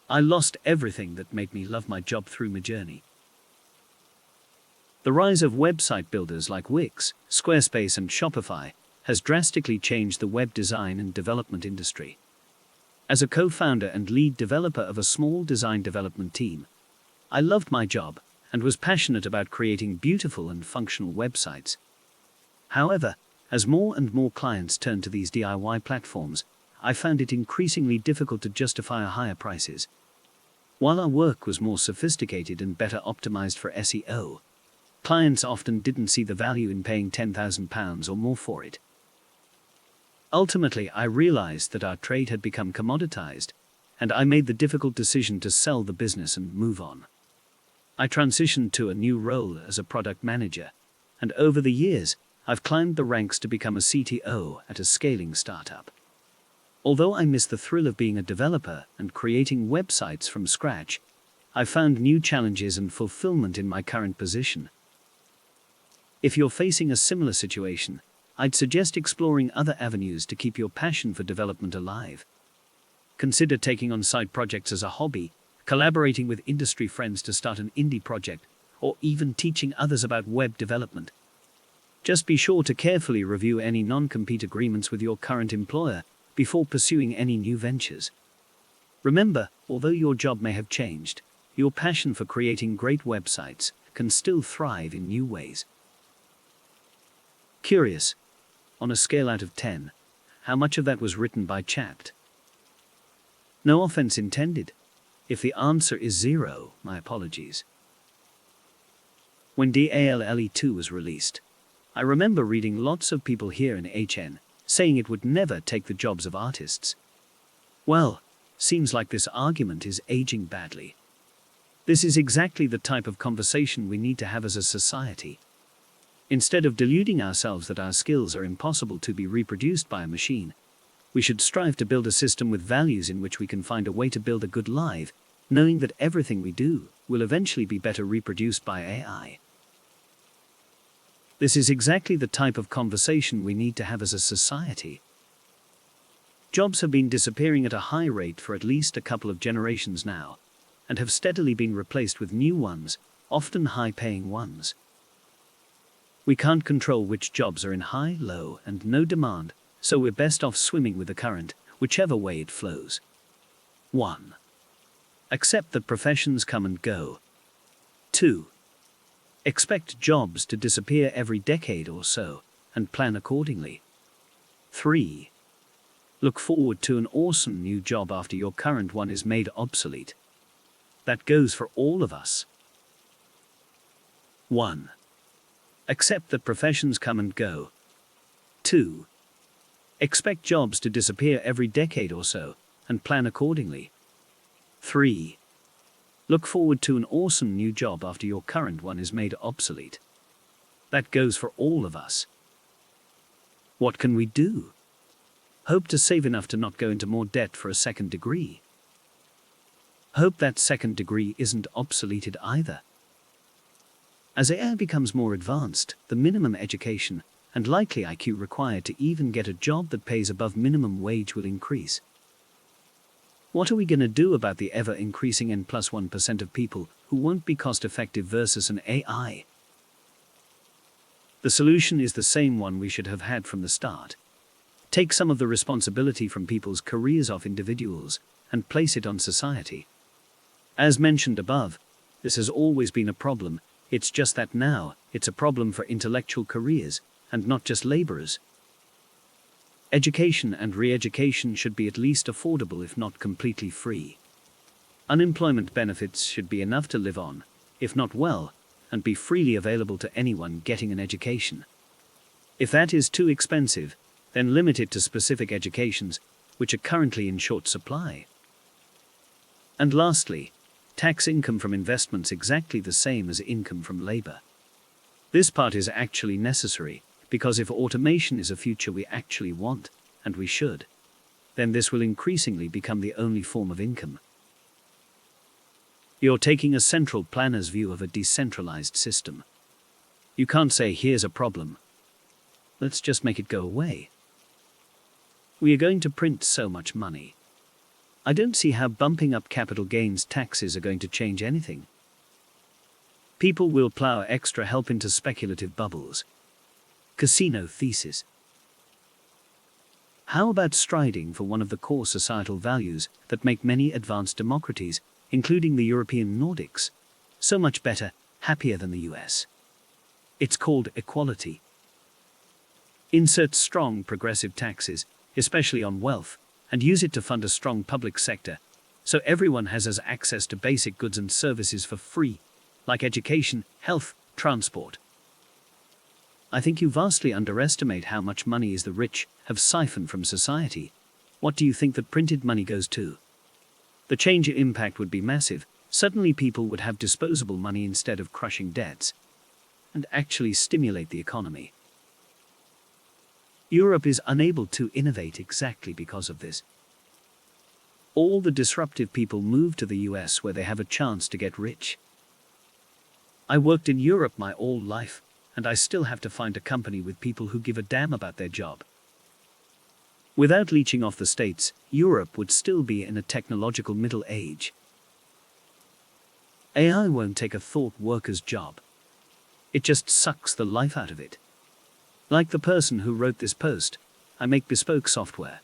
I lost everything that made me love my job through Midjourney. The rise of website builders like Wix, Squarespace, and Shopify has drastically changed the web design and development industry. As a co-founder and lead developer of a small design development team, I loved my job and was passionate about creating beautiful and functional websites. However, as more and more clients turned to these DIY platforms, I found it increasingly difficult to justify higher prices. While our work was more sophisticated and better optimized for SEO, clients often didn't see the value in paying £10,000 or more for it. Ultimately, I realized that our trade had become commoditized, and I made the difficult decision to sell the business and move on. I transitioned to a new role as a product manager, and over the years, I've climbed the ranks to become a CTO at a scaling startup. Although I miss the thrill of being a developer and creating websites from scratch, I've found new challenges and fulfillment in my current position. If you're facing a similar situation, I'd suggest exploring other avenues to keep your passion for development alive. Consider taking on side projects as a hobby, collaborating with industry friends to start an indie project, or even teaching others about web development. Just be sure to carefully review any non-compete agreements with your current employer before pursuing any new ventures. Remember, although your job may have changed, your passion for creating great websites can still thrive in new ways. Curious, on a scale out of 10, how much of that was written by chat? No offense intended. If the answer is 0, my apologies. When DALLE2 was released, I remember reading lots of people here in HN saying it would never take the jobs of artists. Well, seems like this argument is aging badly. This is exactly the type of conversation we need to have as a society. Instead of deluding ourselves that our skills are impossible to be reproduced by a machine, we should strive to build a system with values in which we can find a way to build a good life, knowing that everything we do will eventually be better reproduced by AI. This is exactly the type of conversation we need to have as a society. Jobs have been disappearing at a high rate for at least a couple of generations now, and have steadily been replaced with new ones, often high-paying ones. We can't control which jobs are in high, low, and no demand, so we're best off swimming with the current, whichever way it flows. 1. Accept that professions come and go. 2. Expect jobs to disappear every decade or so, and plan accordingly. 3. Look forward to an awesome new job after your current one is made obsolete. That goes for all of us. 1. Accept that professions come and go. 2. Expect jobs to disappear every decade or so, and plan accordingly. 3. Look forward to an awesome new job after your current one is made obsolete. That goes for all of us. What can we do? Hope to save enough to not go into more debt for a second degree. Hope that second degree isn't obsoleted either. As AI becomes more advanced, the minimum education and likely IQ required to even get a job that pays above minimum wage will increase. What are we going to do about the ever-increasing N+1% of people who won't be cost-effective versus an AI? The solution is the same one we should have had from the start. Take some of the responsibility from people's careers off individuals and place it on society. As mentioned above, this has always been a problem. It's just that now, it's a problem for intellectual careers, and not just laborers. Education and re-education should be at least affordable if not completely free. Unemployment benefits should be enough to live on, if not well, and be freely available to anyone getting an education. If that is too expensive, then limit it to specific educations, which are currently in short supply. And lastly, tax income from investments exactly the same as income from labor. This part is actually necessary, because if automation is a future we actually want, and we should, then this will increasingly become the only form of income. You're taking a central planner's view of a decentralized system. You can't say, here's a problem, let's just make it go away. We are going to print so much money. I don't see how bumping up capital gains taxes are going to change anything. People will plow extra help into speculative bubbles. Casino thesis. How about striding for one of the core societal values that make many advanced democracies, including the European Nordics, so much better, happier than the US? It's called equality. Insert strong progressive taxes, especially on wealth, and use it to fund a strong public sector, so everyone has access to basic goods and services for free, like education, health, transport. I think you vastly underestimate how much money the rich have siphoned from society. What do you think that printed money goes to? The change in impact would be massive. Suddenly people would have disposable money instead of crushing debts, and actually stimulate the economy. Europe is unable to innovate exactly because of this. All the disruptive people move to the US where they have a chance to get rich. I worked in Europe my whole life, and I still have to find a company with people who give a damn about their job. Without leeching off the States, Europe would still be in a technological middle age. AI won't take a thought worker's job. It just sucks the life out of it. Like the person who wrote this post, I make bespoke software.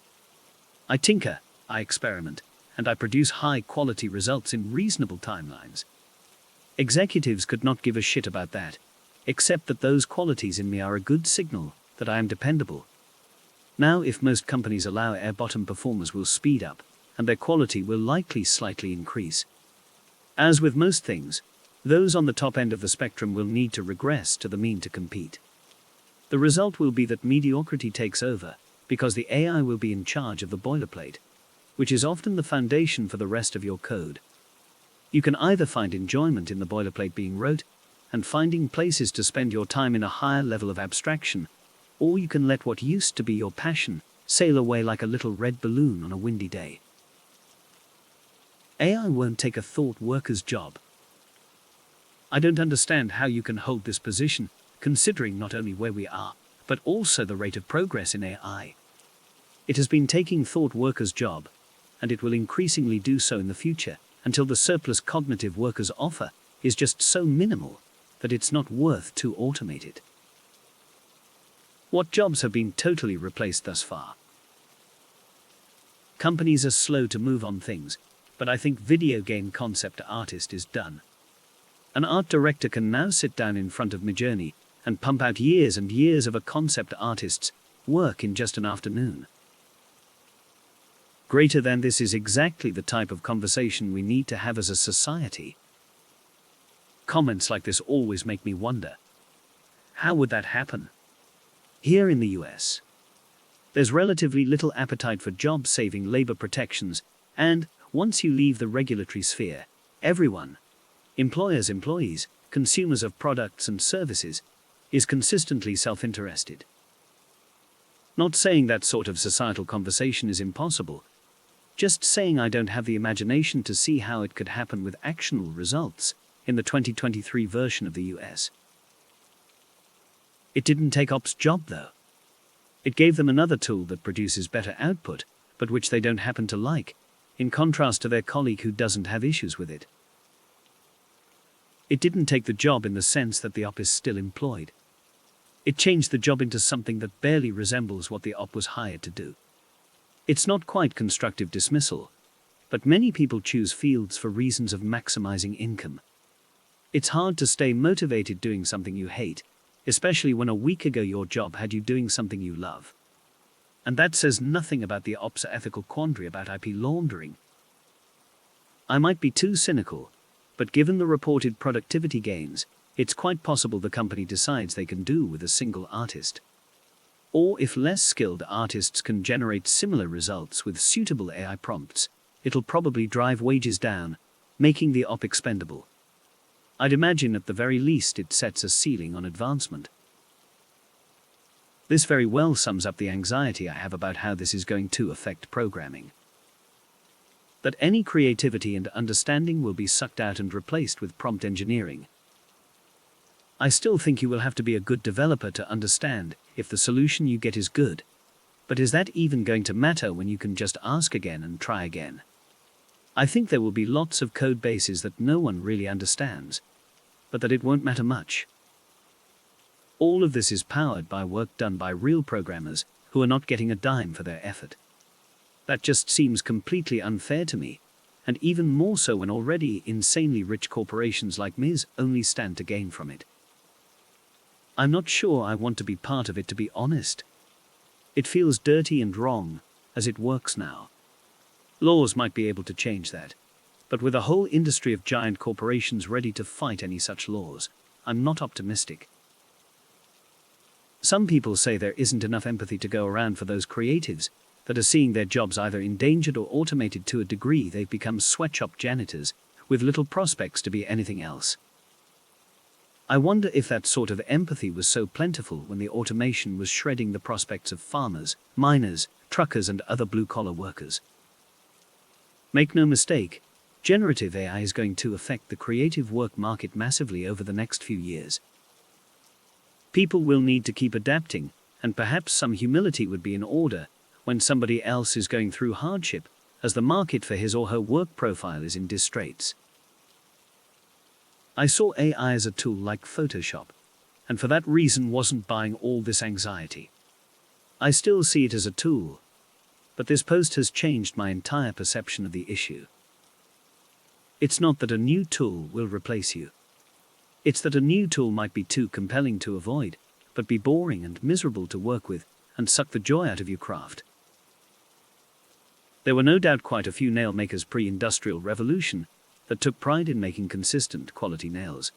I tinker, I experiment, and I produce high-quality results in reasonable timelines. Executives could not give a shit about that, except that those qualities in me are a good signal that I am dependable. Now, if most companies allow air-bottom performers will speed up, and their quality will likely slightly increase. As with most things, those on the top end of the spectrum will need to regress to the mean to compete. The result will be that mediocrity takes over, because the AI will be in charge of the boilerplate, which is often the foundation for the rest of your code. You can either find enjoyment in the boilerplate being wrote, and finding places to spend your time in a higher level of abstraction, or you can let what used to be your passion sail away like a little red balloon on a windy day. AI won't take a thought worker's job. I don't understand how you can hold this position, considering not only where we are, but also the rate of progress in AI. It has been taking thought workers' job, and it will increasingly do so in the future, until the surplus cognitive workers offer is just so minimal that it's not worth to automate it. What jobs have been totally replaced thus far? Companies are slow to move on things, but I think video game concept artist is done. An art director can now sit down in front of Midjourney and pump out years and years of a concept artist's work in just an afternoon. Greater than this is exactly the type of conversation we need to have as a society. Comments like this always make me wonder, how would that happen? Here in the US, there's relatively little appetite for job-saving labor protections, and once you leave the regulatory sphere, everyone, employers, employees, consumers of products and services, is consistently self-interested. Not saying that sort of societal conversation is impossible, just saying I don't have the imagination to see how it could happen with actionable results in the 2023 version of the US. It didn't take ops' job though. It gave them another tool that produces better output, but which they don't happen to like, in contrast to their colleague who doesn't have issues with it. It didn't take the job in the sense that the op is still employed. It changed the job into something that barely resembles what the op was hired to do. It's not quite constructive dismissal, but many people choose fields for reasons of maximizing income. It's hard to stay motivated doing something you hate, especially when a week ago your job had you doing something you love. And that says nothing about the ops' ethical quandary about IP laundering. I might be too cynical, but given the reported productivity gains, it's quite possible the company decides they can do with a single artist. Or if less skilled artists can generate similar results with suitable AI prompts, it'll probably drive wages down, making the op expendable. I'd imagine at the very least it sets a ceiling on advancement. This very well sums up the anxiety I have about how this is going to affect programming. That any creativity and understanding will be sucked out and replaced with prompt engineering. I still think you will have to be a good developer to understand if the solution you get is good, but is that even going to matter when you can just ask again and try again? I think there will be lots of code bases that no one really understands, but that it won't matter much. All of this is powered by work done by real programmers who are not getting a dime for their effort. That just seems completely unfair to me, and even more so when already insanely rich corporations like Ms. only stand to gain from it. I'm not sure I want to be part of it, to be honest. It feels dirty and wrong, as it works now. Laws might be able to change that, but with a whole industry of giant corporations ready to fight any such laws, I'm not optimistic. Some people say there isn't enough empathy to go around for those creatives that are seeing their jobs either endangered or automated to a degree they've become sweatshop janitors with little prospects to be anything else. I wonder if that sort of empathy was so plentiful when the automation was shredding the prospects of farmers, miners, truckers and other blue-collar workers. Make no mistake, generative AI is going to affect the creative work market massively over the next few years. People will need to keep adapting, and perhaps some humility would be in order when somebody else is going through hardship, as the market for his or her work profile is in distraits. I saw AI as a tool like Photoshop, and for that reason wasn't buying all this anxiety. I still see it as a tool, but this post has changed my entire perception of the issue. It's not that a new tool will replace you. It's that a new tool might be too compelling to avoid, but be boring and miserable to work with, and suck the joy out of your craft. There were no doubt quite a few nail makers pre-industrial revolution that took pride in making consistent quality nails.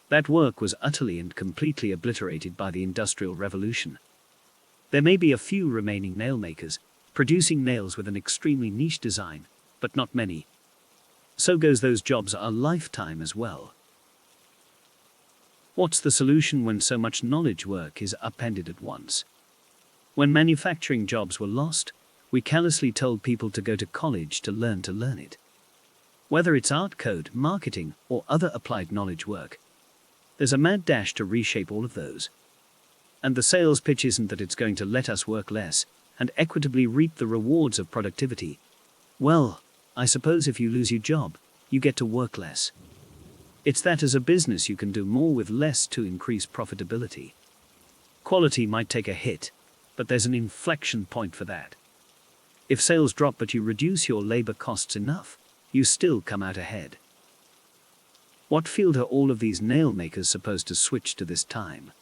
That work was utterly and completely obliterated by the Industrial Revolution. There may be a few remaining nail makers, producing nails with an extremely niche design, but not many. So goes those jobs are a lifetime as well. What's the solution when so much knowledge work is upended at once? When manufacturing jobs were lost, we callously told people to go to college to learn it. Whether it's art, code, marketing, or other applied knowledge work, there's a mad dash to reshape all of those. And the sales pitch isn't that it's going to let us work less and equitably reap the rewards of productivity. Well, I suppose if you lose your job, you get to work less. It's that as a business you can do more with less to increase profitability. Quality might take a hit, but there's an inflection point for that. If sales drop but you reduce your labor costs enough, you still come out ahead. What field are all of these nail makers supposed to switch to this time?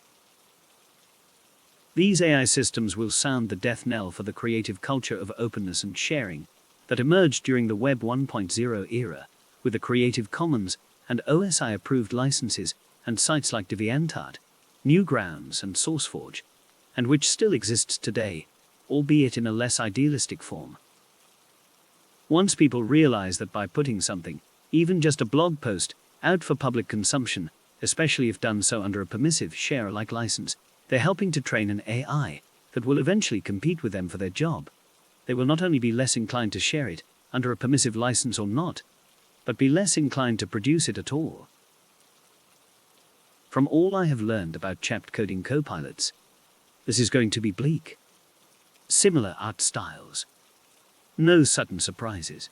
These AI systems will sound the death knell for the creative culture of openness and sharing that emerged during the Web 1.0 era, with the Creative Commons and OSI-approved licenses and sites like DeviantArt, Newgrounds and SourceForge, and which still exists today, albeit in a less idealistic form. Once people realize that by putting something, even just a blog post, out for public consumption, especially if done so under a permissive share-alike license, they're helping to train an AI that will eventually compete with them for their job. They will not only be less inclined to share it, under a permissive license or not, but be less inclined to produce it at all. From all I have learned about chapped coding copilots, this is going to be bleak. Similar art styles. No sudden surprises.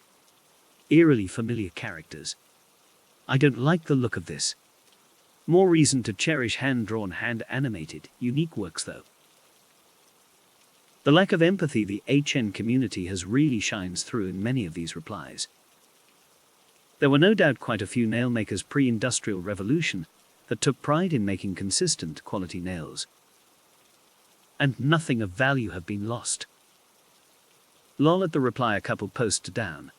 Eerily familiar characters. I don't like the look of this. More reason to cherish hand-drawn, hand-animated, unique works though. The lack of empathy the HN community has really shines through in many of these replies. There were no doubt quite a few nail makers pre-industrial revolution that took pride in making consistent quality nails. And nothing of value have been lost. Lol at the reply a couple posts down,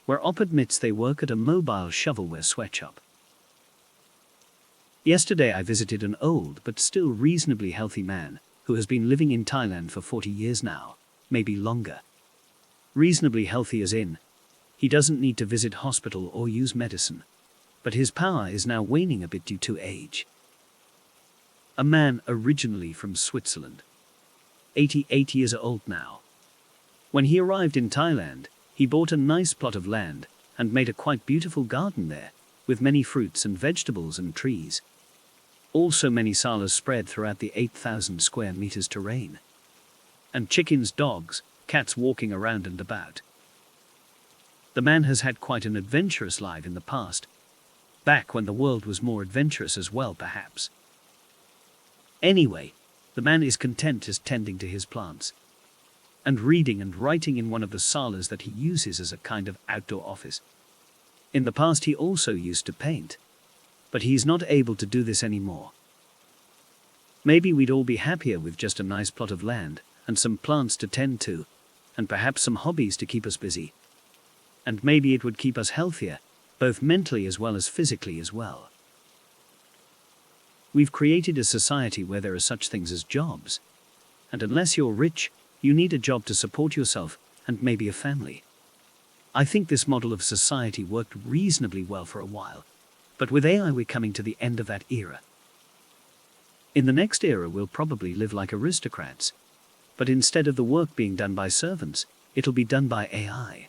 where Op admits they work at a mobile shovelware sweatshop. Yesterday I visited an old but still reasonably healthy man who has been living in Thailand for 40 years now, maybe longer. Reasonably healthy as in, he doesn't need to visit hospital or use medicine, but his power is now waning a bit due to age. A man originally from Switzerland. 88 years old now. When he arrived in Thailand, he bought a nice plot of land and made a quite beautiful garden there, with many fruits and vegetables and trees. Also many salas spread throughout the 8,000 square meters terrain. And chickens, dogs, cats walking around and about. The man has had quite an adventurous life in the past, back when the world was more adventurous as well, perhaps. Anyway, the man is content as tending to his plants, and reading and writing in one of the salas that he uses as a kind of outdoor office. In the past he also used to paint, but he is not able to do this anymore. Maybe we'd all be happier with just a nice plot of land, and some plants to tend to, and perhaps some hobbies to keep us busy. And maybe it would keep us healthier, both mentally as well as physically as well. We've created a society where there are such things as jobs, and unless you're rich, you need a job to support yourself and maybe a family. I think this model of society worked reasonably well for a while, but with AI we're coming to the end of that era. In the next era we'll probably live like aristocrats, but instead of the work being done by servants, it'll be done by AI.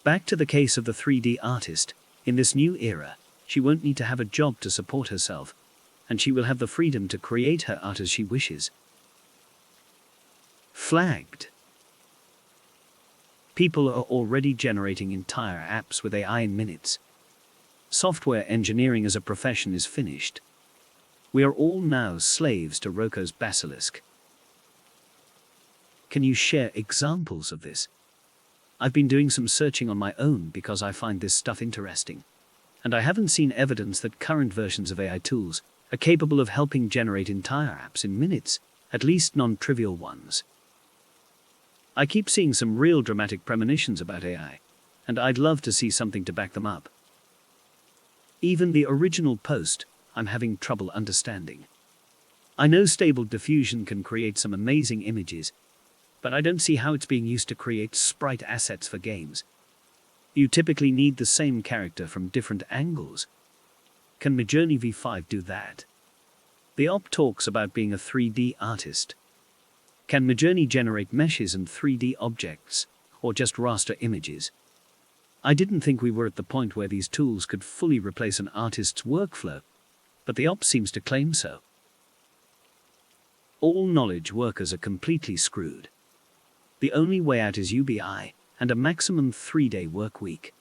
Back to the case of the 3D artist, in this new era, she won't need to have a job to support herself, and she will have the freedom to create her art as she wishes. Flagged. People are already generating entire apps with AI in minutes. Software engineering as a profession is finished. We are all now slaves to Roko's basilisk. Can you share examples of this? I've been doing some searching on my own because I find this stuff interesting, and I haven't seen evidence that current versions of AI tools are capable of helping generate entire apps in minutes, at least non-trivial ones. I keep seeing some real dramatic premonitions about AI, and I'd love to see something to back them up. Even the original post, I'm having trouble understanding. I know Stable Diffusion can create some amazing images, but I don't see how it's being used to create sprite assets for games. You typically need the same character from different angles. Can Midjourney v5 do that? The op talks about being a 3D artist. Can Midjourney generate meshes and 3D objects, or just raster images? I didn't think we were at the point where these tools could fully replace an artist's workflow, but the op seems to claim so. All knowledge workers are completely screwed. The only way out is UBI and a maximum 3-day work week.